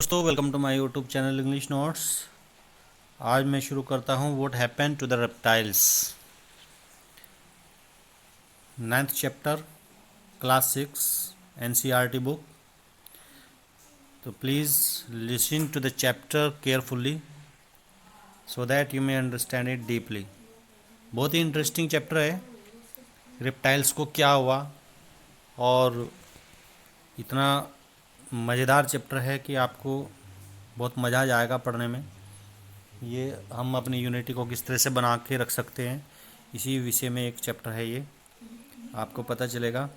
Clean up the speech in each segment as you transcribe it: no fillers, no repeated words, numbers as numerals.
दोस्तों, welcome to my YouTube channel English notes. आज मैं शुरू करता हूँ what happened to the reptiles. 9th chapter, class 6, NCERT book. तो please listen to the chapter carefully so that you may understand it deeply. बहुत ही interesting chapter है। Reptiles को क्या हुआ और इतना मज़ेदार चैप्टर है कि आपको बहुत मज़ा आ जाएगा पढ़ने में। ये हम अपनी यूनिटी को किस तरह से बना के रख सकते हैं, इसी विषय में एक चैप्टर है ये, आपको पता चलेगा।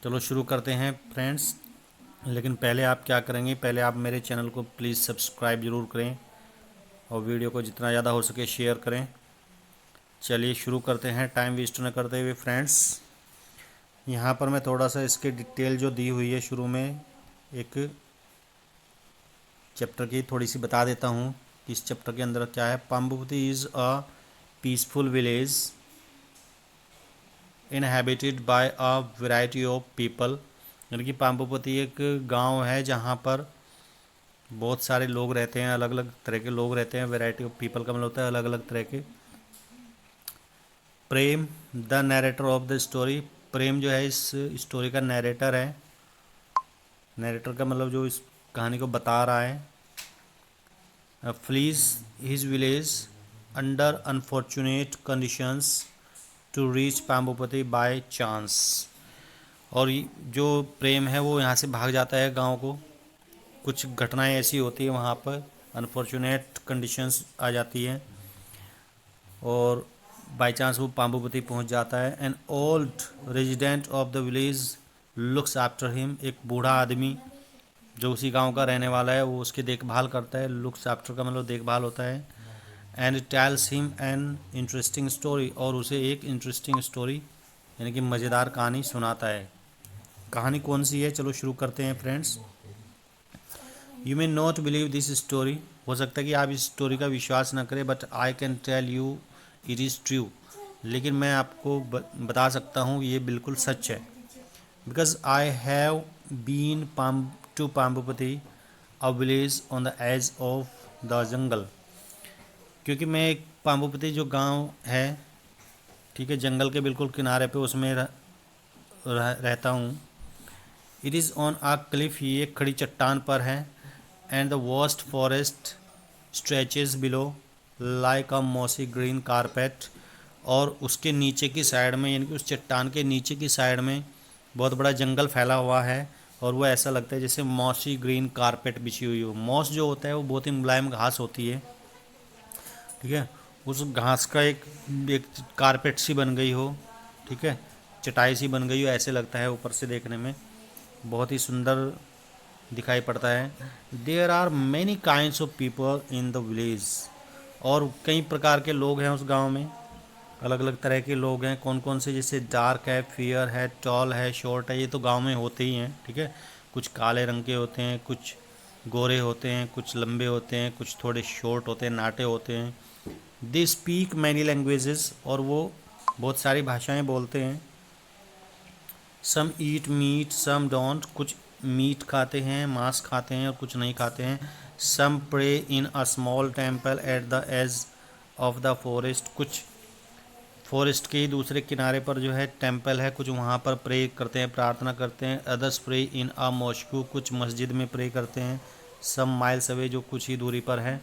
चलो शुरू करते हैं फ्रेंड्स। लेकिन पहले आप क्या करेंगे, पहले आप मेरे चैनल को प्लीज़ सब्सक्राइब ज़रूर करें और वीडियो को जितना ज़्यादा हो सके शेयर करें। चलिए शुरू करते हैं, टाइम वेस्ट न करते हुए फ्रेंड्स। यहाँ पर मैं थोड़ा सा इसके डिटेल जो दी हुई है शुरू में एक चैप्टर की थोड़ी सी बता देता हूँ कि इस चैप्टर के अंदर क्या है। Pambupatti is a peaceful village inhabited by a variety of people. यानी कि पाम्बुपति एक गांव है जहां पर बहुत सारे लोग रहते हैं, अलग अलग तरह के लोग रहते हैं। वैरायटी ऑफ पीपल का मतलब होता है अलग अलग तरह के। Prem the narrator of the story, Prem जो है इस स्टोरी का नरेटर है। नरेटर का मतलब जो इस कहानी को बता रहा है। Flees his village under unfortunate conditions to reach Pambupatti by chance. और जो प्रेम है वो यहाँ से भाग जाता है गांव को। कुछ घटनाएं ऐसी होती है वहाँ पर, अनफॉर्चुनेट कंडीशंस आ जाती हैं और बाय चांस वो पाम्बुपति पहुँच जाता है। An old resident of the village looks after him, एक बूढ़ा आदमी जो उसी गांव का रहने वाला है वो उसकी देखभाल करता है। लुक्स आफ्टर का मतलब देखभाल होता है। And tells him an interesting story, और उसे एक इंटरेस्टिंग स्टोरी यानी कि मज़ेदार कहानी सुनाता है। कहानी कौन सी है, चलो शुरू करते हैं friends. You may not believe this story, हो सकता है कि आप इस स्टोरी का विश्वास ना करें, but I can tell you it is true, लेकिन मैं आपको बता सकता हूँ ये बिल्कुल सच है। Because I have been to Pambupatti a village on the edge of the jungle, क्योंकि मैं एक पाम्बुपति जो गांव है, ठीक है, जंगल के बिल्कुल किनारे पे उसमें रहता हूँ। It is on a cliff, ये एक खड़ी चट्टान पर है। And the worst forest stretches below like a mossy green carpet, और उसके नीचे की साइड में यानी कि उस चट्टान के नीचे की साइड में बहुत बड़ा जंगल फैला हुआ है और वो ऐसा लगता है जैसे मॉसी ग्रीन कारपेट बिछी हुई हो। मॉस जो होता है वो बहुत ही मुलायम घास होती है, ठीक है, उस घास का एक कारपेट सी बन गई हो, ठीक है, चटाई सी बन गई हो, ऐसे लगता है ऊपर से देखने में बहुत ही सुंदर दिखाई पड़ता है। There are many kinds of people in the village, और कई प्रकार के लोग हैं उस गांव में, अलग अलग तरह के लोग हैं। कौन कौन से, जैसे डार्क है, फेयर है, टॉल है, शॉर्ट है, ये तो गांव में होते ही हैं, ठीक है। कुछ काले रंग के होते हैं, कुछ गोरे होते हैं, कुछ लंबे होते हैं, कुछ थोड़े शॉर्ट होते हैं, नाटे होते हैं। दे स्पीक मैनी लैंग्वेजेस, और वो बहुत सारी भाषाएं बोलते हैं। सम ईट मीट सम डोंट, कुछ मीट खाते हैं, मांस खाते हैं, और कुछ नहीं खाते हैं। Some pray in a small temple at the edge of the forest, कुछ फॉरेस्ट के ही दूसरे किनारे पर जो है टेम्पल है, कुछ वहाँ पर प्रे करते हैं, प्रार्थना करते हैं। Others pray in a mosque, कुछ मस्जिद में प्रे करते हैं। सम माइल्स अवे, जो कुछ ही दूरी पर है।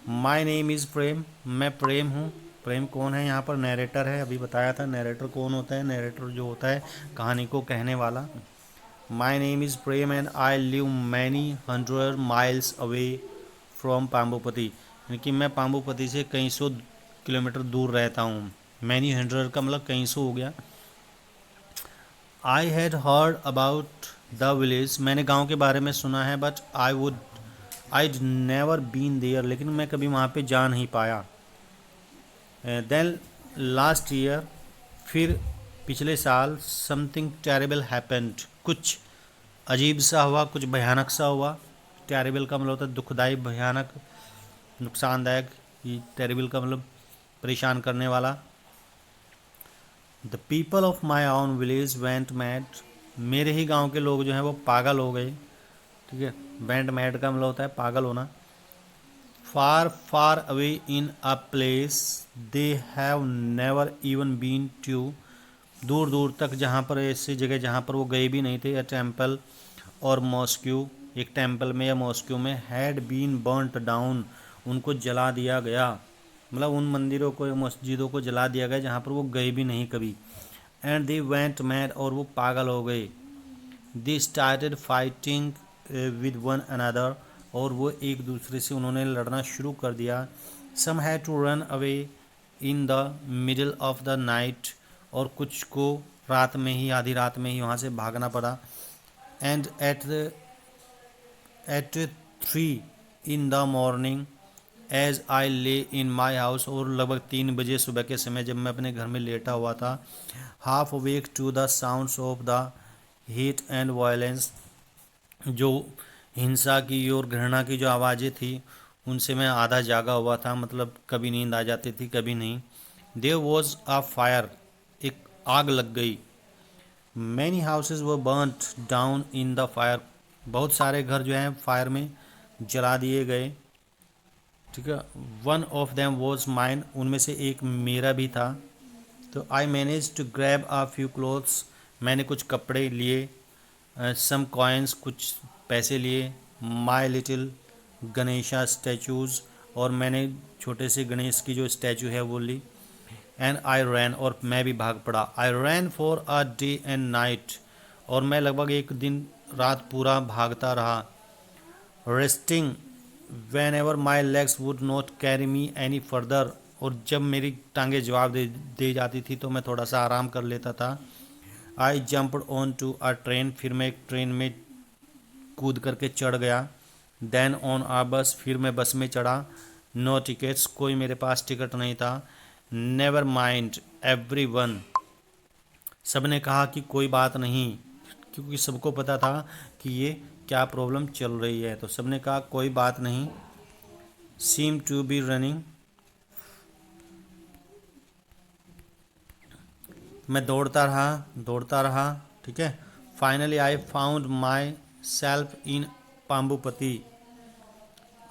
माई नेम इज़ प्रेम, मैं प्रेम हूँ। प्रेम कौन है यहाँ पर, नरेटर है। अभी बताया था नरेटर कौन होता है। नरेटर जो होता है कहानी को कहने वाला। My name is Prem and I live many 100 miles away from Pambupatti, यानी कि मैं पाम्बुपति से कई सौ किलोमीटर दूर रहता हूँ। मैनी 100 का मतलब कई सौ हो गया। I had heard about the village, मैंने गांव के बारे में सुना है। But I never been there, लेकिन मैं कभी वहाँ पे जा नहीं पाया। देन लास्ट ईयर, फिर पिछले साल, समथिंग टेरेबल हैपेंड, कुछ अजीब सा हुआ, कुछ भयानक सा हुआ। टेरेबल का मतलब होता है दुखदाई, भयानक, नुकसानदायक। ये टेरेबल का मतलब परेशान करने वाला। The people of my own village went mad, मेरे ही गांव के लोग जो हैं वो पागल हो गए, ठीक है। वेंट मैड का मतलब होता है पागल होना। Far far away in a place they have never even been to, दूर दूर तक जहाँ पर, ऐसी जगह जहाँ पर वो गए भी नहीं थे। अ टेम्पल और मॉस्क्यू, एक टेम्पल में या मॉस्क्यू में, हैड बीन बर्नट डाउन, उनको जला दिया गया। मतलब उन मंदिरों को या मस्जिदों को जला दिया गया जहाँ पर वो गए भी नहीं कभी। एंड दे वेंट मैड, और वो पागल हो गए। They started fighting with one another, और वो एक दूसरे से उन्होंने लड़ना शुरू कर दिया। Some had to run away in the middle of the night, और कुछ को रात में ही, आधी रात में ही वहाँ से भागना पड़ा। And at 3 in the morning as I lay in my house, और लगभग 3 बजे सुबह के समय जब मैं अपने घर में लेटा हुआ था, half awake to the sounds of the heat and violence, जो हिंसा की और घृणा की जो आवाज़ें थी उनसे मैं आधा जागा हुआ था, मतलब कभी नींद आ जाती थी कभी नहीं। देयर वॉज अ फायर, एक आग लग गई। Many houses were burnt down in the fire, बहुत सारे घर जो हैं फायर में जला दिए गए। ठीक है। One of them was mine, उनमें से एक मेरा भी था। तो I manage to grab a few clothes, मैंने कुछ कपड़े लिए। सम कॉइन्स, कुछ पैसे लिए। माई लिटिल गणेशा स्टैचूज़, और मैंने छोटे से गणेश की जो स्टैचू है वो ली। एंड आई रैन, और मैं भी भाग पड़ा। I ran for a day and night, और मैं लगभग एक दिन रात पूरा भागता रहा। Resting whenever my legs would not carry me any further, और जब मेरी टांगे जवाब दे जाती थी तो मैं थोड़ा सा आराम कर लेता था। I jumped on to a train, फिर मैं एक ट्रेन में कूद करके चढ़ गया। देन ऑन आ बस, फिर मैं बस में चढ़ा। नो टिकट्स, कोई मेरे पास टिकट नहीं था। नेवर माइंड एवरी वन, सब ने कहा कि कोई बात नहीं, क्योंकि सबको पता था कि ये क्या प्रॉब्लम चल रही है, तो सब ने कहा कोई बात नहीं। सीम टू बी रनिंग, मैं दौड़ता रहा। ठीक है। Finally I found myself in Pambupatti,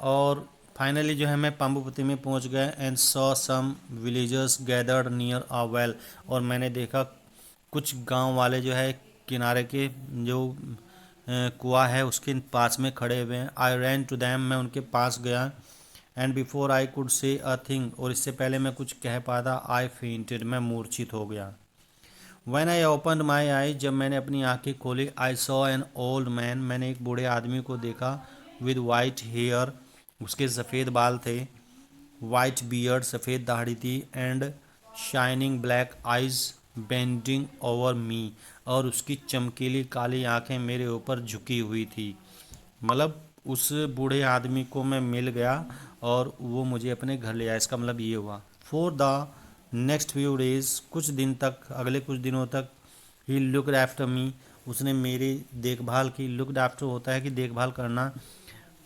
और फाइनली जो है मैं पाम्बुपति में पहुंच गया। And saw some villagers gathered near a well, और मैंने देखा कुछ गांव वाले जो है किनारे के जो कुआं है उसके पास में खड़े हुए हैं। आई रैन टू दैम, मैं उनके पास गया। And before I could say a thing, और इससे पहले मैं कुछ कह पाता, आई फेंटेड, मैं मूर्छित हो गया। व्हेन आई ओपनड माई आई, जब मैंने अपनी आंखें खोली, I saw an old man, मैंने एक बूढ़े आदमी को देखा। विद वाइट हेयर, उसके सफ़ेद बाल थे। वाइट बियर्ड, सफ़ेद दाढ़ी थी। And shining black eyes bending over me, और उसकी चमकीली काली आंखें मेरे ऊपर झुकी हुई थी। मतलब उस बूढ़े आदमी को मैं मिल गया और वो मुझे अपने घर ले आया, इसका मतलब ये हुआ। For the next few days, कुछ दिन तक, अगले कुछ दिनों तक, ही लुकड आफ्टर मी, उसने मेरी देखभाल की। लुकड आफ्टर होता है कि देखभाल करना।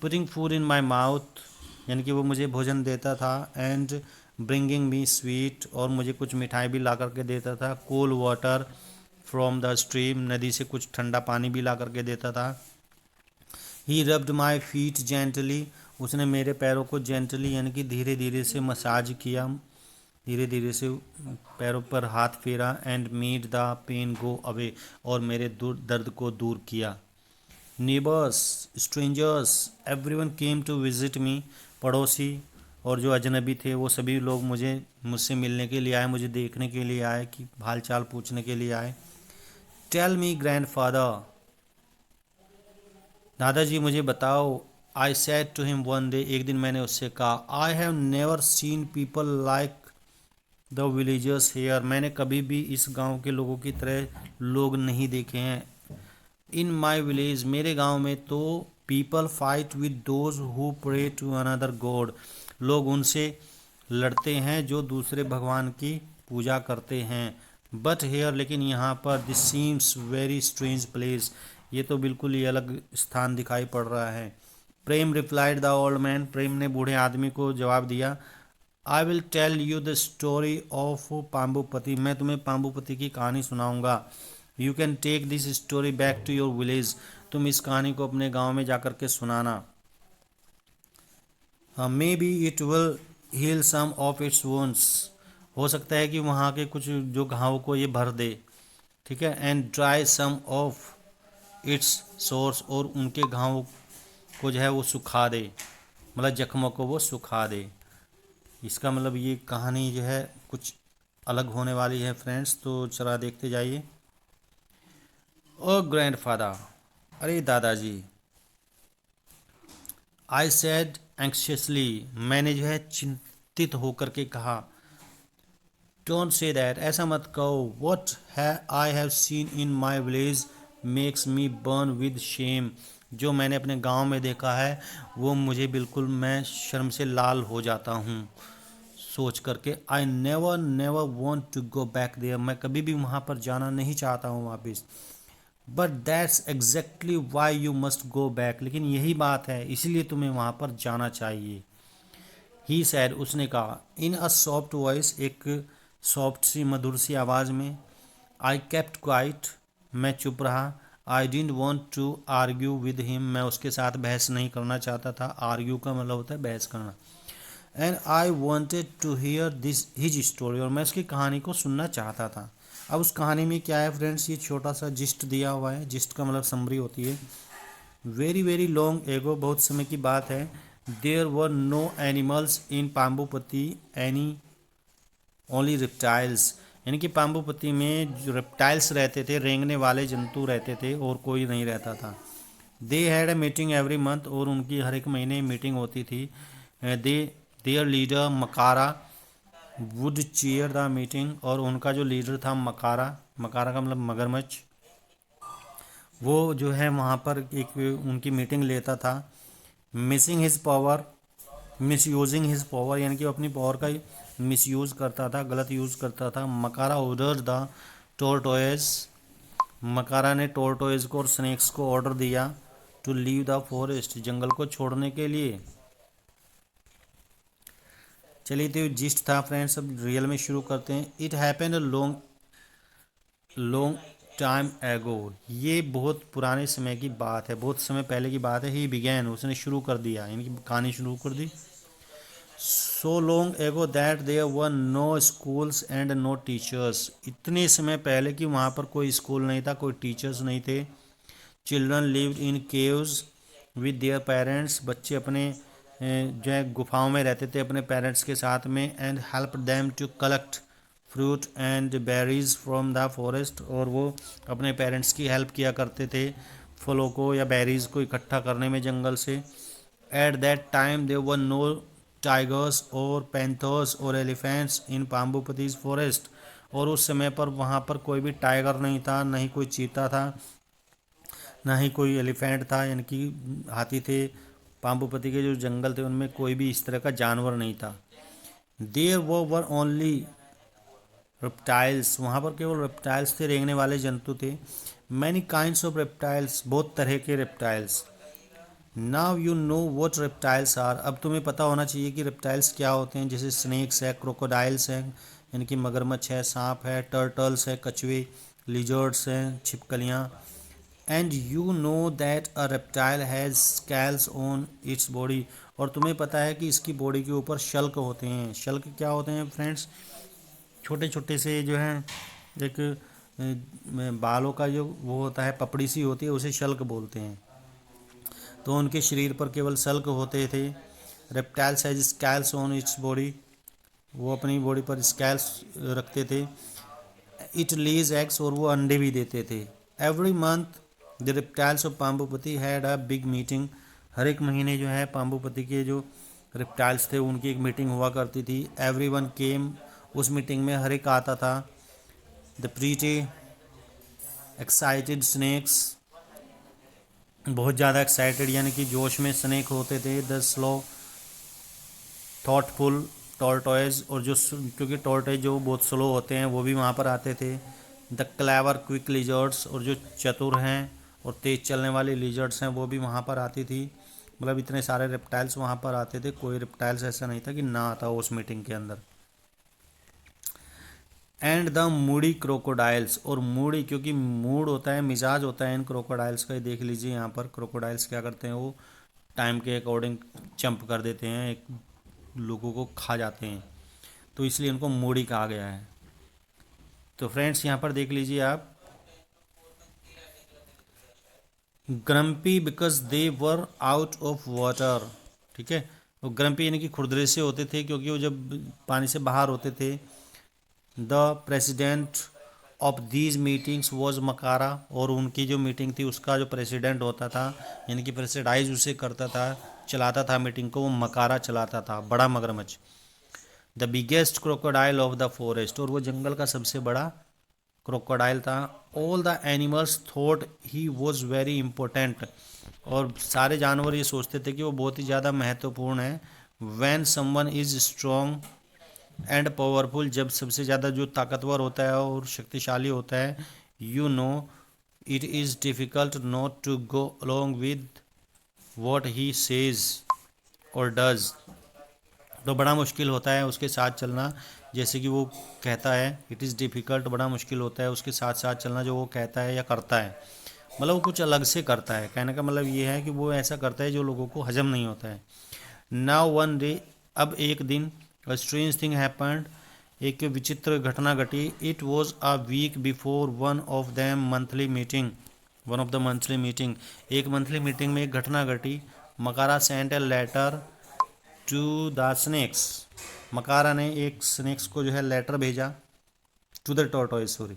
Putting food in my mouth, यानी कि वो मुझे भोजन देता था। एंड ब्रिंगिंग मी स्वीट, और मुझे कुछ मिठाई भी ला करके देता था। Cool water from the stream, नदी से कुछ ठंडा पानी भी ला करके देता था। ही रब्ड माई फीट जेंटली, उसने मेरे पैरों को जेंटली यानी कि धीरे धीरे से मसाज किया, धीरे धीरे से पैरों पर हाथ फेरा। And made the pain go away, और मेरे दर्द को दूर किया। Neighbours, strangers, everyone came to visit me, पड़ोसी और जो अजनबी थे वो सभी लोग मुझसे मिलने के लिए आए, मुझे देखने के लिए आए, कि हाल चाल पूछने के लिए आए। टेल मी ग्रैंडफादर, दादाजी मुझे बताओ। I said to him one day, एक दिन मैंने उससे कहा, I have never seen people like the villagers here, मैंने कभी भी इस गांव के लोगों की तरह लोग नहीं देखे हैं। इन माई विलेज, मेरे गांव में तो people fight with those who pray to another god, लोग उनसे लड़ते हैं जो दूसरे भगवान की पूजा करते हैं। बट हेयर, लेकिन यहाँ पर, this seems very strange place, ये तो बिल्कुल ही अलग स्थान दिखाई पड़ रहा है। Prem replied the old man, Prem ने बूढ़े आदमी को जवाब दिया, I will tell you the story of Pambupatti, मैं तुम्हें पाम्बुपति की कहानी सुनाऊंगा। You can take this story back to your village, तुम इस कहानी को अपने गांव में जाकर के सुनाना। Maybe it will heal some of its wounds, हो सकता है कि वहाँ के कुछ जो घाव को ये भर दे, ठीक है। And dry some of its sores, और उनके घाव को जो है वो सुखा दे, मतलब जख्मों को वो सुखा दे। इसका मतलब ये कहानी जो है कुछ अलग होने वाली है फ्रेंड्स, तो चला देखते जाइए। ओ ग्रैंडफादर, अरे दादाजी, आई सेड एंक्शियसली, मैंने जो है चिंतित होकर के कहा। डोंट से दैट, ऐसा मत कहो। वॉट है I have seen in my village makes me burn with shame, जो मैंने अपने गांव में देखा है वो मुझे बिल्कुल, मैं शर्म से लाल हो जाता हूँ सोच करके। I never never want to go back there, मैं कभी भी वहाँ पर जाना नहीं चाहता हूँ वापस। But that's exactly why you must go back, लेकिन यही बात है, इसीलिए तुम्हें वहाँ पर जाना चाहिए। ही सैड, उसने कहा। इन अ सॉफ्ट वॉइस, एक सॉफ्ट सी मधुर सी आवाज़ में। आई केप्ट क्वाइट, मैं चुप रहा। I didn't want to argue with him, मैं उसके साथ बहस नहीं करना चाहता था। आर्ग्यू का मतलब होता है बहस करना। And I wanted to hear this his story, और मैं उसकी कहानी को सुनना चाहता था। अब उस कहानी में क्या है फ्रेंड्स, ये छोटा सा जिस्ट दिया हुआ है। जिस्ट का मतलब समरी होती है। वेरी वेरी लॉन्ग एगो, बहुत समय की बात है। There were no animals in Pambupatti any, only reptiles, यानी कि पाम्बुपति में जो रेप्टाइल्स रहते थे, रेंगने वाले जंतु रहते थे, और कोई नहीं रहता था। They had a meeting every month, और उनकी हर एक महीने मीटिंग होती थी। They their leader Makara would chair the meeting, और उनका जो लीडर था मकारा, मकारा का मतलब मगरमच्छ, वो जो है वहाँ पर एक उनकी मीटिंग लेता था। Missing his power, miss using his power, यानी कि वो अपनी पावर का मिस यूज़ करता था, गलत यूज़ करता था। मकारा ऑर्डर द टोरटोइज, मकारा ने टोरटोइज को और स्नेक्स को ऑर्डर दिया टू लीव द फॉरेस्ट, जंगल को छोड़ने के लिए। चलिए, तो जिस्ट था फ्रेंड्स, अब रियल में शुरू करते हैं। It happened long long time एगो, ये बहुत पुराने समय की बात है, बहुत समय पहले की बात है। ही बिगैन, उसने शुरू कर दिया, यानी कि कहानी शुरू कर दी। So long ago that there were no schools and no teachers, इतने समय पहले कि वहाँ पर कोई स्कूल नहीं था, कोई टीचर्स नहीं थे। Children lived in caves with their parents, बच्चे अपने जो है गुफाओं में रहते थे अपने पेरेंट्स के साथ में। And help them to collect fruit and berries from the forest, और वो अपने पेरेंट्स की हेल्प किया करते थे फलों को या बेरीज को इकट्ठा करने में जंगल से। At that time there were no tigers और पैंथर्स और एलिफेंट्स इन पाम्बुपति's फॉरेस्ट, और उस समय पर वहाँ पर कोई भी टाइगर नहीं था, नहीं कोई चीता था, ना ही कोई एलिफेंट था, यानी कि हाथी थे। पाम्बुपति के जो जंगल थे उनमें कोई भी इस तरह का जानवर नहीं था। देयर वो वर ओनली रेप्टाइल्स, वहाँ पर केवल रेप्टाइल्स थे, रेंगने वाले जंतु थे। मैनी काइंड्स ऑफ रेप्टाइल्स, बहुत तरह के reptiles. Now you know what reptiles are, अब तुम्हें पता होना चाहिए कि रेप्टाइल्स क्या होते हैं। जैसे स्नेक्स है, क्रोकोडाइल्स हैं, यानी कि मगरमच्छ है, सांप है, टर्टल्स है, कछुए, लिजर्ड्स हैं, छिपकलियाँ। And you know that a reptile has scales on its body, और तुम्हें पता है कि इसकी बॉडी के ऊपर शल्क होते हैं। शल्क क्या होते हैं फ्रेंड्स, छोटे छोटे से जो हैं, एक बालों का जो वो होता है, पपड़ी सी होती है, उसे शल्क बोलते हैं। तो उनके शरीर पर केवल शल्क होते थे। Reptiles has scales on its body, वो अपनी बॉडी पर स्कैल्स रखते थे। इट लेज एग्स, और वो अंडे भी देते थे। Every month the reptiles of Pambupatti had a big meeting, हर एक महीने जो है पाम्बुपति के जो रेप्टाइल्स थे उनकी एक मीटिंग हुआ करती थी। एवरी वन केम, उस मीटिंग में हर एक आता था। द प्रीटी एक्साइटेड स्नेक्स, बहुत ज़्यादा एक्साइटेड यानी कि जोश में स्नेक होते थे। द स्लो थॉटफुल टॉर्टोइज, और जो क्योंकि टॉर्टोइज जो बहुत स्लो होते हैं वो भी वहाँ पर आते थे। द क्लेवर क्विक लिजर्ड्स, और जो चतुर हैं और तेज़ चलने वाली लिजर्ड्स हैं वो भी वहाँ पर आती थी। मतलब इतने सारे रेप्टाइल्स वहाँ पर आते थे, कोई रेप्टाइल्स ऐसा नहीं था कि ना आता हो उस मीटिंग के अंदर। एंड द मूडी क्रोकोडाइल्स, और मूडी क्योंकि मूड होता है, मिजाज होता है इन क्रोकोडाइल्स का, देख लीजिए यहाँ पर क्रोकोडाइल्स क्या करते हैं, वो टाइम के अकॉर्डिंग जंप कर देते हैं, एक लोगों को खा जाते हैं, तो इसलिए इनको मूडी कहा गया है। तो फ्रेंड्स यहाँ पर देख लीजिए आप, grumpy because they were out of water, ठीक है। वो ग्रम्पी यानी कि खुरदरे से होते थे क्योंकि वो जब पानी से बाहर होते थे। The president of these meetings was Makara, और उनकी जो मीटिंग थी उसका जो प्रेसिडेंट होता था, यानी कि प्रेसिडाइज उसे करता था, चलाता था मीटिंग को, वो मकारा चलाता था, बड़ा मगरमच्छ। The biggest crocodile of the forest, और वो जंगल का सबसे बड़ा क्रोकोडाइल था। All the animals thought he was very important, और सारे जानवर ये सोचते थे कि वो बहुत ही ज़्यादा महत्वपूर्ण है। When someone is strong and powerful, जब सबसे ज़्यादा जो ताकतवर होता है और शक्तिशाली होता है, you know it is difficult not to go along with what he says और डज, तो बड़ा मुश्किल होता है उसके साथ चलना, जैसे कि वो कहता है, इट इज़ डिफ़िकल्ट, बड़ा मुश्किल होता है उसके साथ साथ चलना जो वो कहता है या करता है, मतलब वो कुछ अलग से करता है, कहने का मतलब ये है कि वो ऐसा करता है जो लोगों को हजम नहीं होता है। नाउ वन डे, अब एक दिन, अ स्ट्रेंज थिंग हैपेंड, एक विचित्र घटना घटी। It was a week before one of them monthly meeting, one of the monthly meeting, एक मंथली मीटिंग में एक घटना घटी। Makara sent a letter to the snakes, Makara ने एक स्नेक्स को जो है लेटर भेजा, to the tortoise, sorry,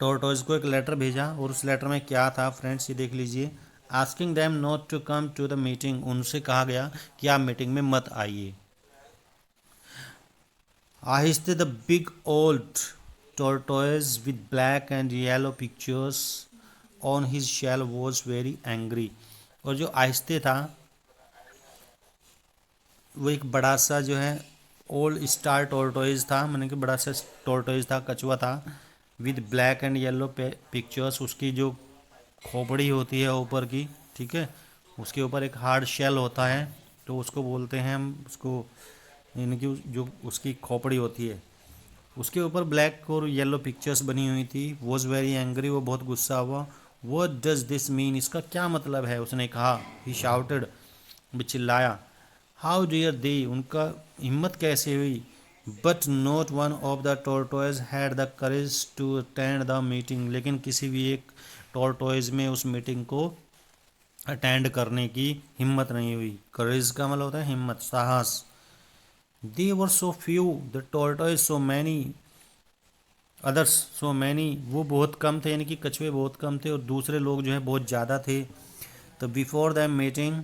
tortoise को एक लेटर भेजा, और उस लेटर में क्या था फ्रेंड्स ये देख लीजिए। Asking them not to come to the meeting, उनसे कहा गया कि आप मीटिंग में मत आइए। Ahiste the big old tortoise with black and yellow pictures on his shell was very angry, और जो आहिस्ते था वो एक बड़ा सा जो है ओल्ड स्टार टोर्टोइज था, मैंने कि बड़ा सा टोर्टोइज था, कछुआ था, with black and yellow pictures, उसकी जो खोपड़ी होती है ऊपर की, ठीक है, उसके ऊपर एक हार्ड शेल होता है, तो उसको बोलते हैं हम उसको, यानी कि जो उसकी खोपड़ी होती है उसके ऊपर ब्लैक और येलो पिक्चर्स बनी हुई थी। वॉज वेरी एंग्री, वो बहुत गुस्सा हुआ। व्हाट डज दिस मीन, इसका क्या मतलब है, उसने कहा। ही शाउटेड, चिल्लाया। हाउ डियर दे, उनका हिम्मत कैसे हुई। But not one of the tortoise had the courage to attend the meeting, लेकिन किसी भी एक टोर्टोइज में उस मीटिंग को अटेंड करने की हिम्मत नहीं हुई। करेज का मतलब होता है हिम्मत, साहस। They were so few, the tortoise so many, others so many, वो बहुत कम थे, यानी कि कछुए बहुत कम थे और दूसरे लोग जो है बहुत ज़्यादा थे। तो बिफोर द मीटिंग,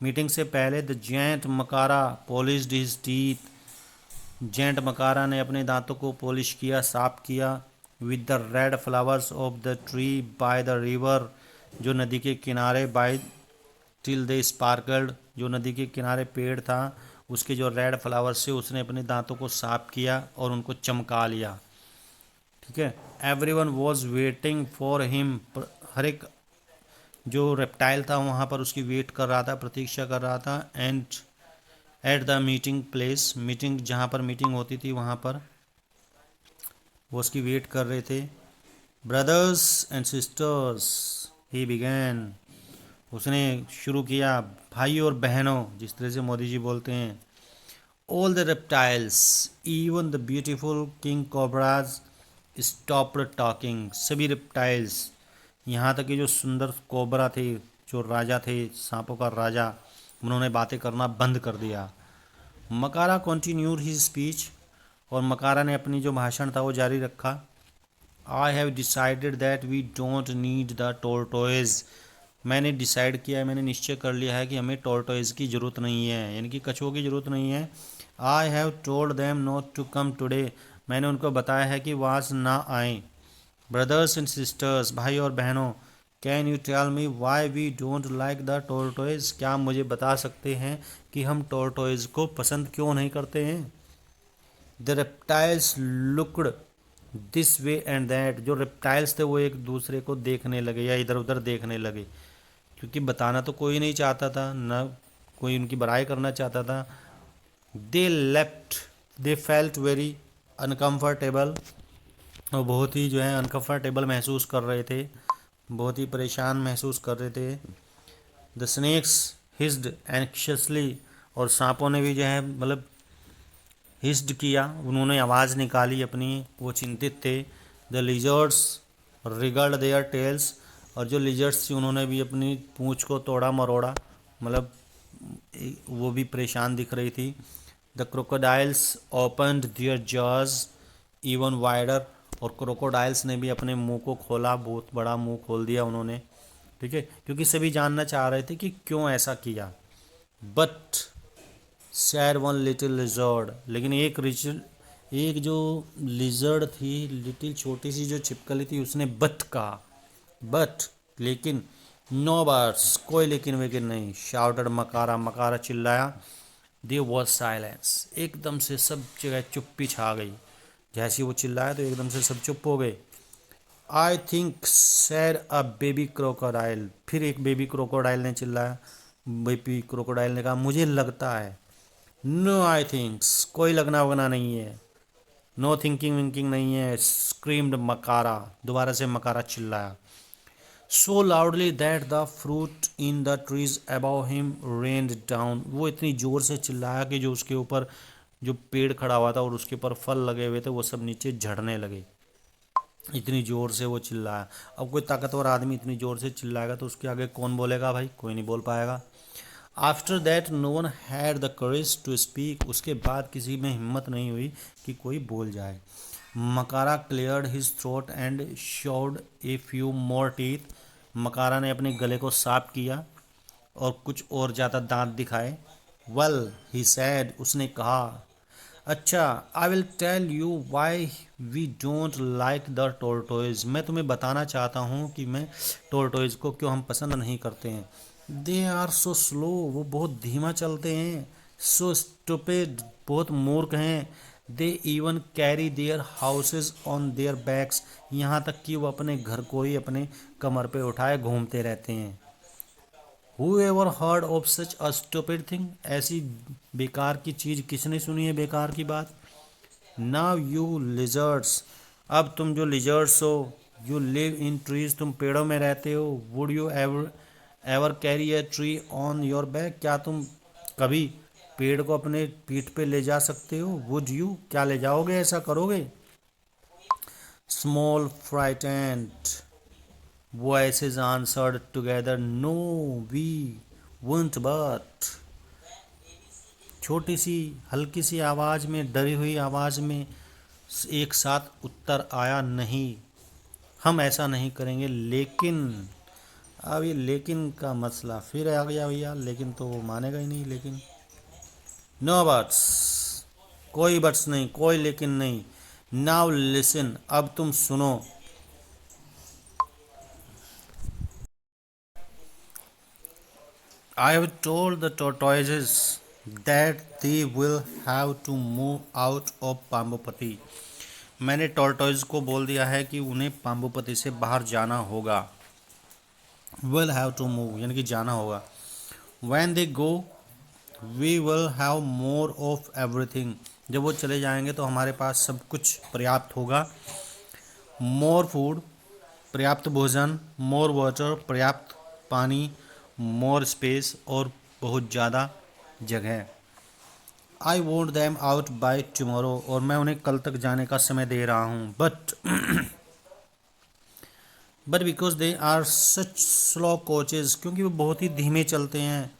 मीटिंग से पहले, the giant Makara polished his teeth, giant Makara ने अपने दांतों को पॉलिश किया, साफ किया। With the red flowers of the tree by the river, जो नदी के किनारे, बाय टिल दे स्पार्कल्ड, जो नदी के किनारे पेड़ था उसके जो रेड फ्लावर से उसने अपने दांतों को साफ किया और उनको चमका लिया, ठीक है। Everyone was waiting for him, हर एक जो रेप्टाइल था वहाँ पर उसकी वेट कर रहा था, प्रतीक्षा कर रहा था। And at the meeting place, meeting जहाँ पर मीटिंग होती थी वहाँ पर वो उसकी वेट कर रहे थे। Brothers and sisters, he began, उसने शुरू किया, भाई और बहनों, जिस तरह से मोदी जी बोलते हैं। All the reptiles, even the beautiful king cobras stopped talking, सभी रेप्टाइल्स, यहाँ तक कि जो सुंदर कोबरा थे, जो राजा थे, सांपों का राजा, उन्होंने बातें करना बंद कर दिया। मकारा कंटिन्यूड हिज स्पीच, और मकारा ने अपनी जो भाषण था वो जारी रखा। I have decided that we don't need the tortoise, मैंने डिसाइड किया है, मैंने निश्चय कर लिया है कि हमें टोर्टोइज की ज़रूरत नहीं है, यानी कि कछुओं की ज़रूरत नहीं है। I have told them not to come today, मैंने उनको बताया है कि वो आज ना आए। ब्रदर्स एंड सिस्टर्स, भाई और बहनों, can you tell me why we don't like the tortoise, क्या आप मुझे बता सकते हैं कि हम टोर्टोइज को पसंद क्यों नहीं करते हैं। The reptiles looked this way and that, जो रेप्टाइल्स थे वो एक दूसरे को देखने लगे या इधर उधर देखने लगे, क्योंकि बताना तो कोई नहीं चाहता था, ना कोई उनकी बड़ाई करना चाहता था। They left, they felt very uncomfortable, और बहुत ही जो है अनकम्फर्टेबल महसूस कर रहे थे, बहुत ही परेशान महसूस कर रहे थे। द स्नेक्स हिस्ड एंक्शसली, और सांपों ने भी जो है मतलब हिस्ड किया, उन्होंने आवाज़ निकाली अपनी, वो चिंतित थे। द लिजर्ड्स रिगल्ड देयर टेल्स, और जो लिजर्ड्स थी उन्होंने भी अपनी पूंछ को तोड़ा मरोड़ा, मतलब वो भी परेशान दिख रही थी। The crocodiles opened their jaws even wider, और क्रोकोडाइल्स ने भी अपने मुंह को खोला, बहुत बड़ा मुंह खोल दिया उन्होंने, ठीक है, क्योंकि सभी जानना चाह रहे थे कि क्यों ऐसा किया। But sad one little lizard, लेकिन एक जो लिजर्ड थी, लिटिल छोटी सी जो छिपकली थी, उसने बट कहा, बट लेकिन, नो बट्स, कोई लेकिन वेकिन नहीं। शाउटेड मकारा, मकारा चिल्लाया। देयर वाज साइलेंस, एकदम से सब जगह चुप्पी छा गई। जैसे ही वो चिल्लाया तो एकदम से सब चुप हो गए। I think sad a baby crocodile, फिर एक बेबी क्रोकोडाइल ने चिल्लाया। बेबी क्रोकोडाइल ने कहा मुझे लगता है। नो आई थिंक्स, कोई लगना वगना नहीं है, नो थिंकिंग विंकिंग नहीं है। स्क्रीम्ड मकारा, दोबारा से मकारा चिल्लाया। So loudly that the fruit in the trees above him rained down, वो इतनी ज़ोर से चिल्लाया कि जो उसके ऊपर जो पेड़ खड़ा हुआ था और उसके ऊपर फल लगे हुए थे वो सब नीचे झड़ने लगे, इतनी ज़ोर से वो चिल्लाया। अब कोई ताकतवर आदमी इतनी ज़ोर से चिल्लाएगा तो उसके आगे कौन बोलेगा भाई, कोई नहीं बोल पाएगा। After that no one had the courage to speak, उसके बाद किसी में हिम्मत नहीं हुई कि कोई बोल जाए। Makara cleared his throat and showed a few more teeth, Makara ने अपने गले को साफ किया और कुछ और ज़्यादा दांत दिखाए। वेल ही सैड, उसने कहा, अच्छा, I will tell you why we don't like the tortoise, मैं तुम्हें बताना चाहता हूँ कि मैं टोरटोइज को क्यों हम पसंद नहीं करते हैं। दे आर सो स्लो, वो बहुत धीमा चलते हैं। सो स्टूपिड, बहुत मूर्ख हैं। They even carry their houses on their backs, यहाँ तक कि वो अपने घर को ही अपने कमर पे उठाए घूमते रहते हैं। Whoever heard of such a stupid thing, ऐसी बेकार की चीज़ किसने सुनी है, बेकार की बात। Now you lizards, अब तुम जो lizards हो, you live in trees, तुम पेड़ों में रहते हो। Would you ever carry a tree on your back, क्या तुम कभी पेड़ को अपने पीठ पे ले जा सकते हो। Would you, क्या ले जाओगे, ऐसा करोगे। Small frightened voices answered together, no we won't, but, छोटी सी हल्की सी आवाज़ में, डरी हुई आवाज़ में एक साथ उत्तर आया, नहीं, हम ऐसा नहीं करेंगे। लेकिन, अब ये लेकिन का मसला फिर आ गया भैया, लेकिन तो वो मानेगा ही नहीं। लेकिन, नो बट्स, कोई बट्स नहीं, कोई लेकिन नहीं। नाउ लिसन, अब तुम सुनो। I have told the tortoises that they will have to move out of पाम्बुपति, मैंने टॉर्टोइज को बोल दिया है कि उन्हें पाम्बुपति से बाहर जाना होगा। will have to move यानी कि जाना होगा। when they go we will have more of everything, जब वो चले जाएंगे तो हमारे पास सब कुछ पर्याप्त होगा। more food, पर्याप्त भोजन। more water, पर्याप्त पानी। more space, और बहुत ज़्यादा जगह। I want them out by tomorrow, और मैं उन्हें कल तक जाने का समय दे रहा हूँ। But because they are such slow coaches, क्योंकि वो बहुत ही धीमे चलते हैं।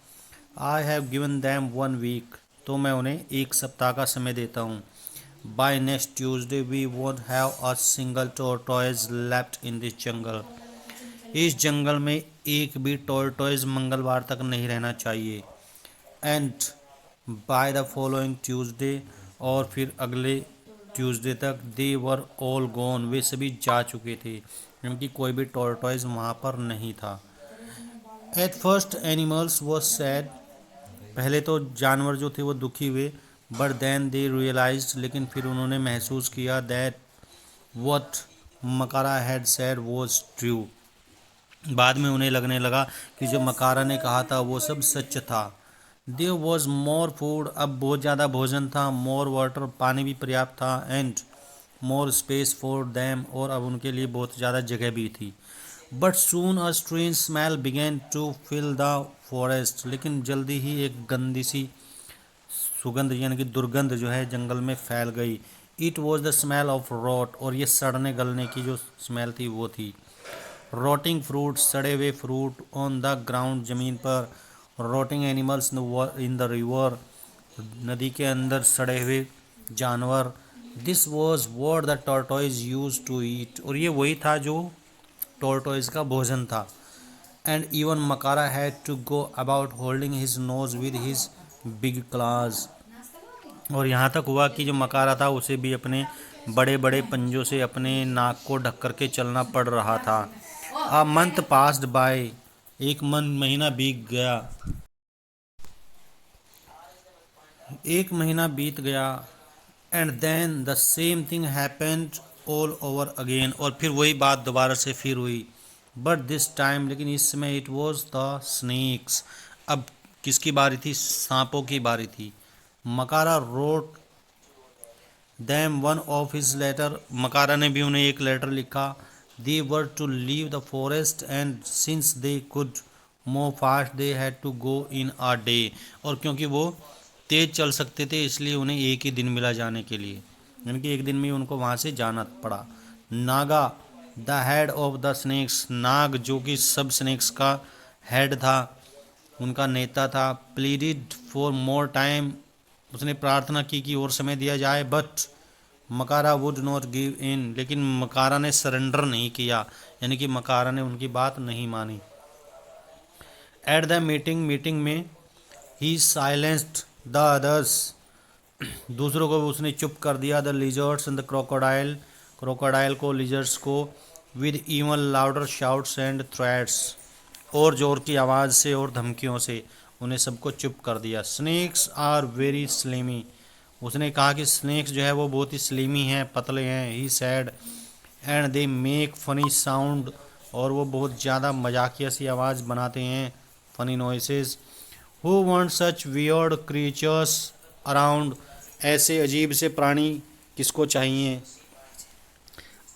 I have given them 1 week, तो मैं उन्हें एक सप्ताह का समय देता हूँ। By next Tuesday we won't have a single tortoise left in this jungle, इस जंगल में एक भी टॉर्टोइज मंगलवार तक नहीं रहना चाहिए। And by the following Tuesday, और फिर अगले ट्यूसडे तक दे वर ऑल गॉन, वे सभी जा चुके थे, क्योंकि कोई भी टॉर्टोइज वहाँ पर नहीं था। At first animals was sad, पहले तो जानवर जो थे वो दुखी हुए। बट देन दे रियलाइज, लेकिन फिर उन्होंने महसूस किया, that what Makara had said was true, बाद में उन्हें लगने लगा कि जो मकारा ने कहा था वो सब सच था। देयर वॉज मोर फूड, अब बहुत ज़्यादा भोजन था, मोर वाटर, पानी भी पर्याप्त था, and more space for them, और अब उनके लिए बहुत ज़्यादा जगह भी थी। But soon a strange smell began to fill the forest, लेकिन जल्दी ही एक गंदी सी सुगंध यानी कि दुर्गंध जो है जंगल में फैल गई। It was the smell of rot, और ये सड़ने गलने की जो स्मेल थी वो थी। रॉटिंग फ्रूट, सड़े हुए फ्रूट, ऑन द ग्राउंड, जमीन पर। Rotting animals in the river, नदी के अंदर सड़े हुए जानवर। This was what the tortoise use to eat, और ये वही था जो टॉर्टोइज का भोजन था। And even Makara had to go about holding his nose with his big claws, और यहाँ तक हुआ कि जो मकारा था उसे भी अपने बड़े बड़े पंजों से अपने नाक को ढक करके चलना पड़ रहा था। अ मंथ पास्ड बाय, महीना बीत गया, एक महीना बीत गया। And then the same thing happened all over again, और फिर वही बात दोबारा से फिर हुई। बट दिस टाइम, लेकिन इस समय, इट वॉज द स्नेक्स, अब किसकी बारी थी? सांपों की बारी थी। Makara wrote them one of his letter, Makara ने भी उन्हें एक लेटर लिखा। They were to leave the forest and since they could move fast they had to go in a day, और क्योंकि वो तेज चल सकते थे इसलिए उन्हें एक ही दिन मिला जाने के लिए, यानी कि एक दिन में ही उनको वहाँ से जाना पड़ा। Naga the head of the snakes, नाग जो कि सब स्नेक्स का हेड था, उनका नेता था। प्लीडिड फॉर मोर टाइम, उसने प्रार्थना की कि और समय दिया जाए। But Makara would not give in, लेकिन मकारा ने सरेंडर नहीं किया, यानी कि मकारा ने उनकी बात नहीं मानी। एट द मीटिंग, मीटिंग में ही साइलेंस्ड द अदर्स, दूसरों को उसने चुप कर दिया। The lizards and the crocodile, crocodile को, लिजर्ड्स को। With even louder shouts and threats, और जोर की आवाज़ से और धमकियों से उन्हें सबको चुप कर दिया। स्नेक्स आर वेरी स्लिमी, उसने कहा कि स्नेक्स जो है वो बहुत ही स्लिमी हैं, पतले हैं। He said and they make funny sound, और वो बहुत ज़्यादा मजाकिया सी आवाज़ बनाते हैं, funny noises. Who want such weird creatures around, ऐसे अजीब से प्राणी किसको चाहिए।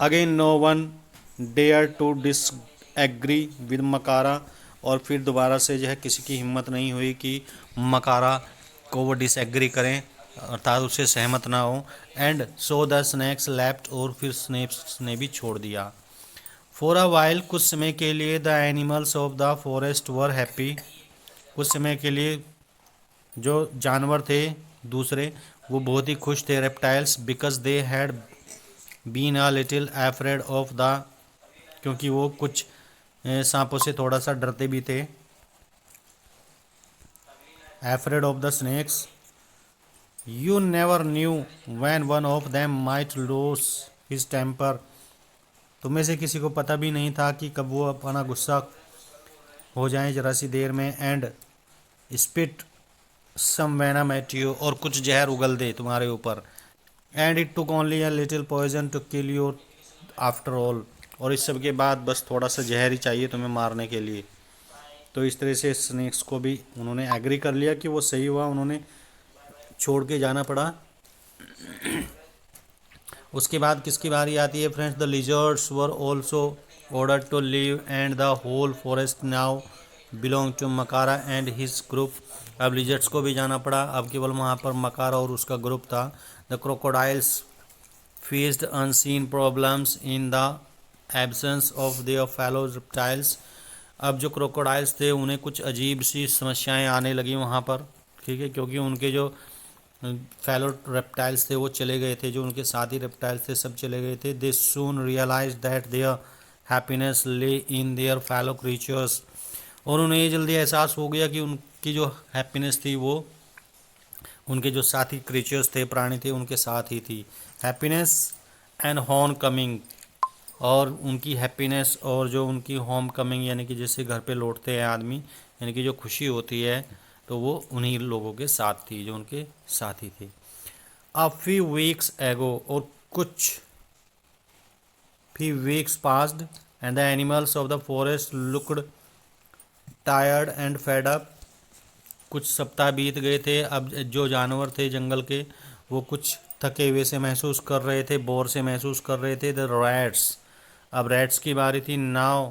Again no one dare to disagree with Makara, और फिर दोबारा से जो है किसी की हिम्मत नहीं हुई कि मकारा को वो डिसएग्री करें, अर्थात उससे सहमत ना हो। And so the snacks left, और फिर स्नेक्स ने भी छोड़ दिया। फॉर अ वाइल, कुछ समय के लिए, the animals of the forest were happy, कुछ समय के लिए जो जानवर थे दूसरे वो बहुत ही खुश थे, reptiles, because they had been a little afraid of the, क्योंकि वो कुछ सांपों से थोड़ा सा डरते भी थे। Afraid of the snakes, you never knew when one of them might lose his temper, तुम्हें से किसी को पता भी नहीं था कि कब वो अपना गुस्सा हो जाए जरा सी देर में। And spit some venom at you, और कुछ जहर उगल दे तुम्हारे ऊपर। And it took only a little poison to kill you after all, और इस सब के बाद बस थोड़ा सा जहर ही चाहिए तुम्हें मारने के लिए। तो इस तरह से स्नेक्स को भी उन्होंने एग्री कर लिया कि वो सही हुआ, उन्होंने छोड़ के जाना पड़ा। उसके बाद किसकी बारी आती है friends? The lizards were also order to leave and the whole forest now belong to Makara and his group, अब लिजर्ड्स को भी जाना पड़ा, अब केवल वहाँ पर मकारा और उसका ग्रुप था। The crocodiles faced unseen problems in the absence of their fellow reptiles, अब जो क्रोकोडाइल्स थे उन्हें कुछ अजीब सी समस्याएं आने लगी वहाँ पर, ठीक है, क्योंकि उनके जो फेलो रेप्टाइल्स थे वो चले गए थे, जो उनके साथी रेप्टाइल्स थे सब चले गए थे। दे सून रियलाइज दैट देयर हैप्पीनेस ले इन देयर फेलो क्रीचर्स, और उन्हें ये जल्दी एहसास हो गया कि उनकी जो हैप्पीनेस थी वो उनके जो साथी क्रीचर्स थे, प्राणी थे, उनके साथ ही थी। हैप्पीनेस एंड होम कमिंग, और उनकी हैप्पीनेस और जो उनकी होम कमिंग यानी कि जैसे घर पे लौटते हैं आदमी, यानी कि जो खुशी होती है, तो वो उन्हीं लोगों के साथ थी जो उनके साथी थे। अ फ्यू वीक्स एगो, और कुछ few weeks passed and the animals of the forest looked tired and fed up, कुछ सप्ताह बीत गए थे। अब जो जानवर थे जंगल के वो कुछ थके हुए से महसूस कर रहे थे, बोर से महसूस कर रहे थे। द रैट्स, अब रैट्स की बारी थी। Now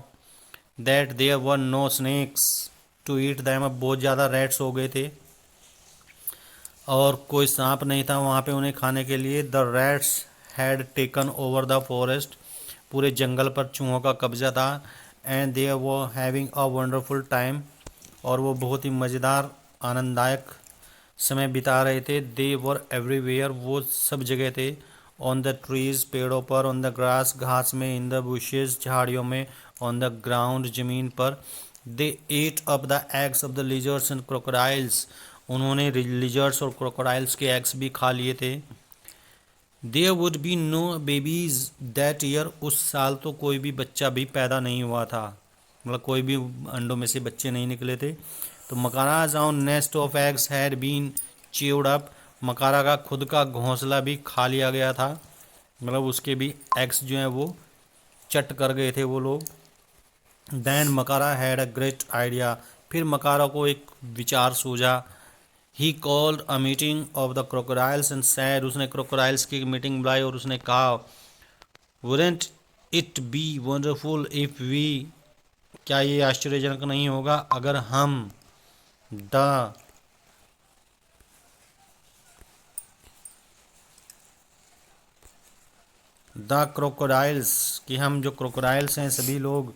that there were no snakes to eat them, अब बहुत ज़्यादा रैट्स हो गए थे और कोई सांप नहीं था वहाँ पे उन्हें खाने के लिए। The rats had taken over the forest, पूरे जंगल पर चूहों का कब्जा था। And they were having a wonderful time, और वो बहुत ही मज़ेदार आनंददायक समय बिता रहे थे। दे वर एवरीवेयर, वो सब जगह थे। ऑन द ट्रीज, पेड़ों पर। ऑन द ग्रास, घास में। इन द बुशेस, झाड़ियों में। ऑन द ग्राउंड, जमीन पर। They ate up the eggs of the lizards and crocodiles, उन्होंने लिजर्ड्स और क्रोकोडाइल्स के एग्स भी खा लिए थे। There would be no babies that year, उस साल तो कोई भी बच्चा भी पैदा नहीं हुआ था, मतलब कोई भी अंडों में से बच्चे नहीं निकले थे। तो Makara's on nest of eggs had been chewed up, Makara का खुद का घोंसला भी खा लिया गया था, मतलब उसके भी एग्स जो हैं वो चट कर गए थे वो लोग। Then Makara had a great idea, फिर मकारा को एक विचार सूझा। He called a meeting of the crocodiles and said, उसने क्रोकोडाइल्स की मीटिंग बुलाई और उसने कहा, wouldn't it be wonderful if we, क्या ये आश्चर्यजनक नहीं होगा अगर हम द क्रोकोडाइल्स, कि हम जो क्रोकोडाइल्स हैं सभी लोग,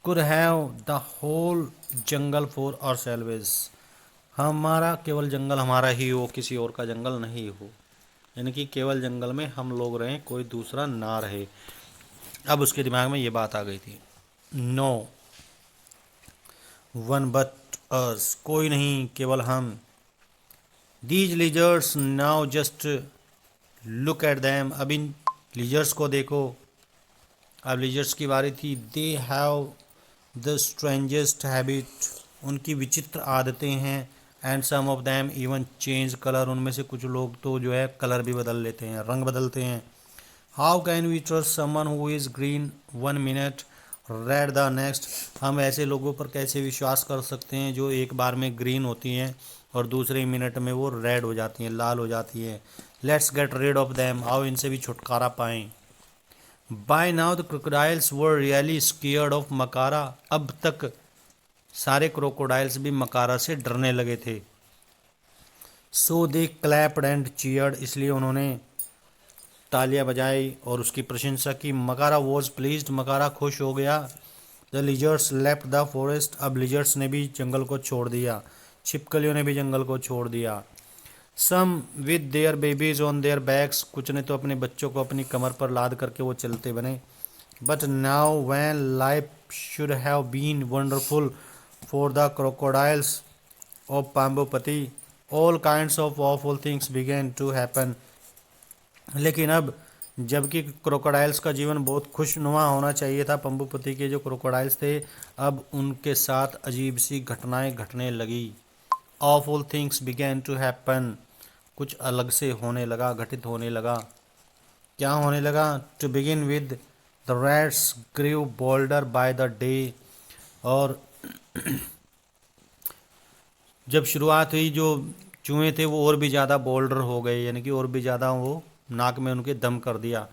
could have the whole jungle for ourselves, हमारा केवल जंगल हमारा ही हो, किसी और का जंगल नहीं हो, यानी कि केवल जंगल में हम लोग रहें, कोई दूसरा ना रहे। अब उसके दिमाग में ये बात आ गई थी। नो वन बट अस, कोई नहीं केवल हम। These lizards now just look at them, अब इन लिजर्ड्स को देखो। अब लिजर्ड्स की बारी थी। They have the strangest habit, उनकी विचित्र आदतें हैं। And some of them even change colour, उनमें से कुछ लोग तो जो है कलर भी बदल लेते हैं, रंग बदलते हैं। How can we trust someone who is green one minute red the next, हम ऐसे लोगों पर कैसे विश्वास कर सकते हैं जो एक बार में ग्रीन होती हैं और दूसरे मिनट में वो रेड हो जाती हैं, लाल हो जाती हैं। Let's get rid of them, आओ इनसे भी छुटकारा पाएं। By now the crocodiles were really scared of Makara, अब तक सारे क्रोकोडाइल्स भी मकारा से डरने लगे थे। सो दे क्लैप्ड एंड चीयर्ड, इसलिए उन्होंने तालियां बजाई और उसकी प्रशंसा की। मकारा वॉज प्लीज्ड, मकारा खुश हो गया। The lizards left the forest, अब लिजर्ड्स ने भी जंगल को छोड़ दिया, छिपकलियों ने भी जंगल को छोड़ दिया। Some with their babies on their backs, कुछ ने तो अपने बच्चों को अपनी कमर पर लाद करके वो चलते बने। But now when life should have been wonderful for the crocodiles of Pambopati, all kinds of awful things begin to happen, लेकिन अब जबकि क्रोकोडाइल्स का जीवन बहुत खुशनुमा होना चाहिए था, पंबुपति के जो क्रोकोडाइल्स थे, अब उनके साथ अजीब सी घटनाएं घटने लगी। Awful things begin to happen, कुछ अलग से होने लगा, घटित होने लगा। क्या होने लगा? To begin with the rats grew bolder by the day, और जब शुरुआत हुई जो चूहे थे वो और भी ज़्यादा बोल्डर हो गए, यानी कि और भी ज़्यादा वो नाक में उनके दम कर दिया।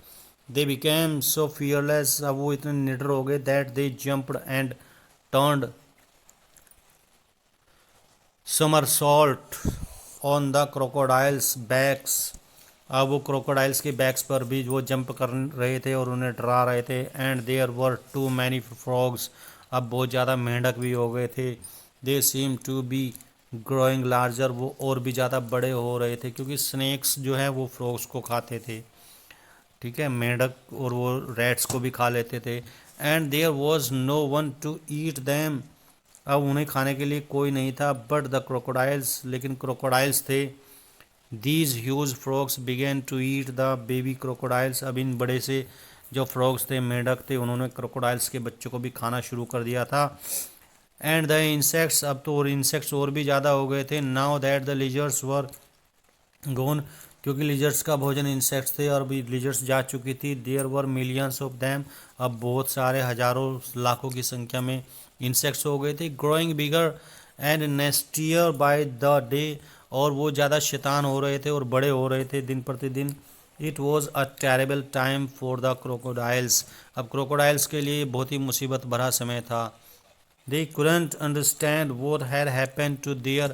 दे बिकेम सो फियरलेस, अब वो इतने निडर हो गए। That they jumped and turned somersaults on the crocodiles backs, अब वो क्रोकोडाइल्स के बैक्स पर भी वो जंप कर रहे थे और उन्हें डरा रहे थे। And there were too many frogs, अब बहुत ज़्यादा मेंढक भी हो गए थे। They seem to be growing larger, वो और भी ज़्यादा बड़े हो रहे थे क्योंकि स्नेक्स जो है वो फ्रॉग्स को खाते थे, ठीक है, मेंढक और वो रैट्स को भी खा लेते थे। And there was no one to eat them, अब उन्हें खाने के लिए कोई नहीं था। बट द क्रोकोडाइल्स, लेकिन क्रोकोडाइल्स थे। These huge frogs began to eat the baby crocodiles, अब इन बड़े से जो फ्रॉग्स थे, मेंढक थे, उन्होंने क्रोकोडाइल्स के बच्चों को भी खाना शुरू कर दिया था। एंड द इंसेक्ट्स, अब तो और इंसेक्ट्स और भी ज़्यादा हो गए थे। नाउ दैट द लिजर्ड्स वर गोन, क्योंकि लिजर्ड्स का भोजन इंसेक्ट्स थे और अभी लिजर्ड्स जा चुकी थी। There were millions of them, अब बहुत सारे हजारों लाखों की संख्या में इंसेक्ट्स हो गए थे। Growing bigger and nastier by the day, और वो ज़्यादा शैतान हो रहे थे और बड़े हो रहे थे दिन प्रतिदिन। It was a terrible time for the crocodiles, अब क्रोकोडाइल्स के लिए बहुत ही मुसीबत भरा समय था। दे couldn't understand what had happened to their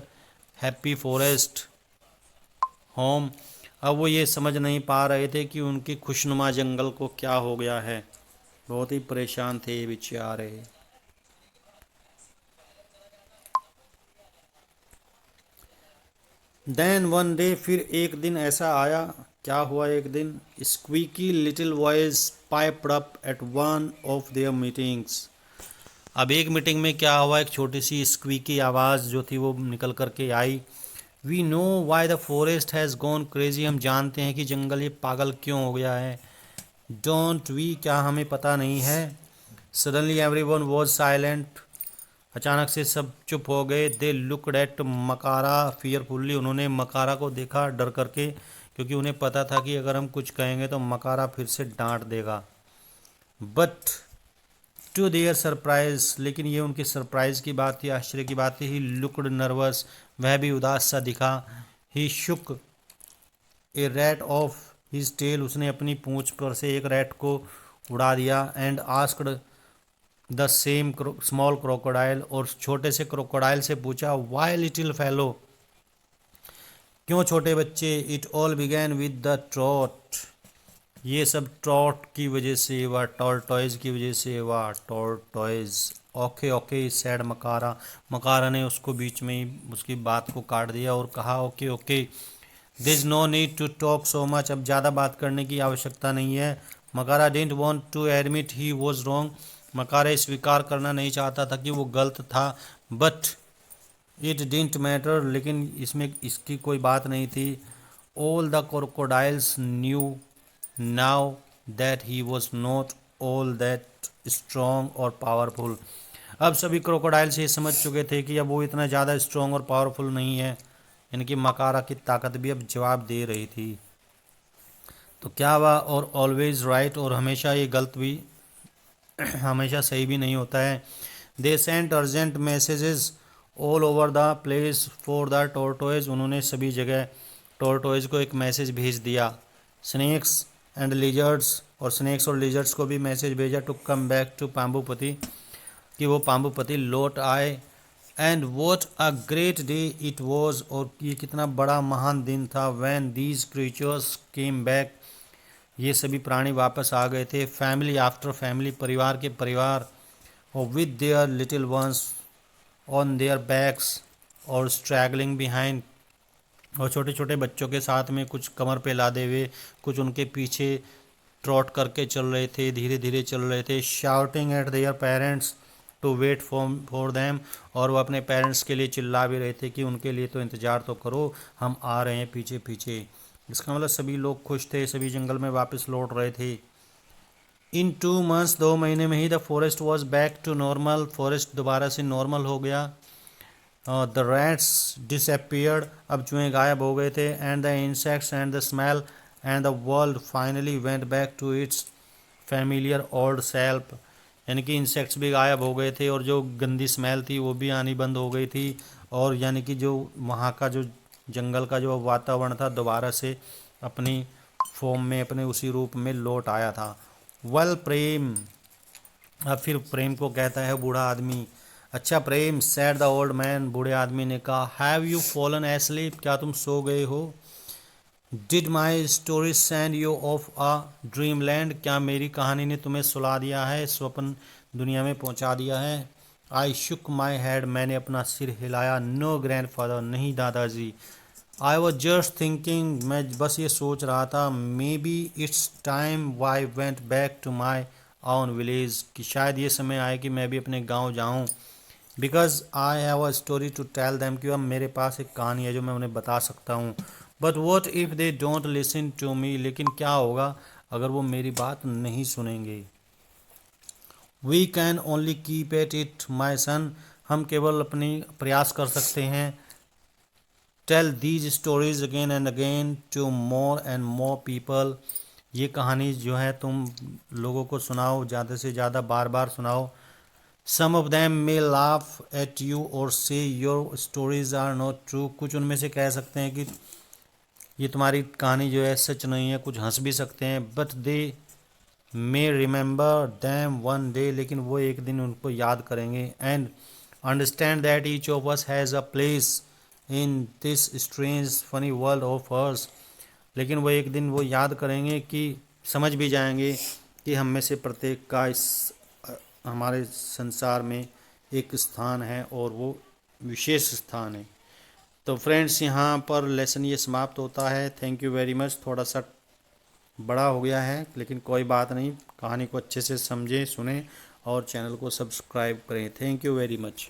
happy forest home, अब वो ये समझ नहीं पा रहे थे कि उनकी खुशनुमा जंगल को क्या हो गया है। बहुत ही परेशान थे ये बेचारे। देन वन डे, फिर एक दिन ऐसा आया। क्या हुआ एक दिन? Squeaky little voice piped up at one of their meetings, अब एक मीटिंग में क्या हुआ, एक छोटी सी स्क्वीकी आवाज़ जो थी वो निकल कर के आई। We know why the forest has gone crazy, हम जानते हैं कि जंगल ये पागल क्यों हो गया है। डोंट वी, क्या हमें पता नहीं है। Suddenly every one was silent, अचानक से सब चुप हो गए। दे लुकड एट मकारा फियरफुल्ली, उन्होंने मकारा को देखा डर करके, क्योंकि उन्हें पता था कि अगर हम कुछ कहेंगे तो मकारा फिर से डांट देगा। बट टू देयर सरप्राइज, लेकिन ये उनकी सरप्राइज की बात थी, आश्चर्य की बात थी। ही लुकड नर्वस, वह भी उदास सा दिखा। ही शुक ए रैट ऑफ हिज टेल, उसने अपनी पूंछ पर से एक रैट को उड़ा दिया। And asked the same small crocodile, और छोटे से क्रोकोडाइल से पूछा, वाई लिटिल फेलो, क्यों छोटे बच्चे। It all began with the trout, ये सब ट्रॉट की वजह से हुआ, टॉर्टॉइज की वजह से हुआ, टॉर्टॉइज। ओके ओके सैड मकारा, मकारा ने उसको बीच में ही उसकी बात को काट दिया और कहा, okay okay this is no need to talk so much, अब ज़्यादा बात करने की आवश्यकता नहीं है। Makara didn't want to admit he was wrong, Makara स्वीकार करना नहीं चाहता था कि वो गलत था। बट इट डिडंट मैटर, लेकिन इसमें इसकी कोई बात नहीं थी। All the crocodiles new now that he was not all that strong और पावरफुल, अब सभी क्रोकोडाइल्स ये समझ चुके थे कि अब वो इतना ज़्यादा स्ट्रॉन्ग और पावरफुल नहीं है। इनकी मकारा की ताकत भी अब जवाब दे रही थी। तो क्या हुआ, और ऑलवेज राइट, और हमेशा ये गलत भी हमेशा सही भी नहीं होता है। They sent urgent messages all over the place for the tortoise, उन्होंने सभी जगह टोर्टोइज को एक मैसेज भेज दिया। स्नेक्स एंड लिजर्ड्स, और स्नेक्स और लिजर्ड्स को भी मैसेज भेजा to come back to Pambupati, कि वो पाम्बुपति लौट आए। And what a great day it was, और ये कितना बड़ा महान दिन था। When these creatures came back, ये सभी प्राणी वापस आ गए थे। फैमिली आफ्टर फैमिली, परिवार के परिवार, और with their little ones on their backs और स्ट्रैगलिंग बिहाइंड, और छोटे छोटे बच्चों के साथ में, कुछ कमर पे लादे हुए, कुछ उनके पीछे ट्रॉट करके चल रहे थे, धीरे धीरे चल रहे थे। Shouting at their parents to wait for them, और वो अपने पेरेंट्स के लिए चिल्ला भी रहे थे कि उनके लिए तो इंतज़ार तो करो, हम आ रहे हैं पीछे पीछे। इसका मतलब सभी लोग खुश थे, सभी जंगल में वापस लौट रहे थे। इन 2 मंथ्स, 2 महीने में ही the forest was back to normal, forest दोबारा से नॉर्मल हो गया। द रैट्स डिसअपियर्ड, अब चूहे गायब हो गए थे। And the insects and the smell and the world finally went back to its familiar old self, यानी कि इंसेक्ट्स भी गायब हो गए थे और जो गंदी स्मेल थी वो भी आनी बंद हो गई थी, और यानी कि जो वहाँ का जो जंगल का जो वातावरण था दोबारा से अपनी फॉर्म में, अपने उसी रूप में लौट आया था। वेल प्रेम, अब फिर प्रेम को कहता है बूढ़ा आदमी। अच्छा प्रेम, सैड द ओल्ड मैन, बूढ़े आदमी ने कहा, हैव यू फॉलन एस्लीप, क्या तुम सो गए हो। Did my story send you of a dream land, क्या मेरी कहानी ने तुम्हें सुला दिया है, स्वप्न दुनिया में पहुंचा दिया है। आई शुक माई हेड, मैंने अपना सिर हिलाया। नो ग्रैंड फादर, नहीं दादाजी। आई वॉज जस्ट थिंकिंग, मैं बस ये सोच रहा था। Maybe it's time I went back to my own village, कि शायद ये समय आए कि मैं भी अपने गांव जाऊं। Because I have a story to tell them, कि अब मेरे पास एक कहानी है जो मैं उन्हें बता सकता हूँ। But what if they don't listen to me, लेकिन क्या होगा अगर वो मेरी बात नहीं सुनेंगे। We can only keep at it my son, हम केवल अपनी प्रयास कर सकते हैं। Tell these stories again and again to more and more people, ये कहानी जो है तुम लोगों को सुनाओ, ज़्यादा से ज़्यादा बार बार सुनाओ। Some of them may laugh at you और say your stories are not true. कुछ उनमें से कह सकते हैं कि ये तुम्हारी कहानी जो है सच नहीं है, कुछ हंस भी सकते हैं। But they may remember them one day, लेकिन वो एक दिन उनको याद करेंगे। And understand that each of us has a place in this strange funny world of ours. लेकिन वो एक दिन वो याद करेंगे कि समझ भी जाएंगे कि हम में से प्रत्येक का इस हमारे संसार में एक स्थान है और वो विशेष स्थान है। तो फ्रेंड्स, यहाँ पर लेसन ये समाप्त होता है। Thank you very much. थोड़ा सा बड़ा हो गया है लेकिन कोई बात नहीं, कहानी को अच्छे से समझें, सुने और चैनल को सब्सक्राइब करें। Thank you very much.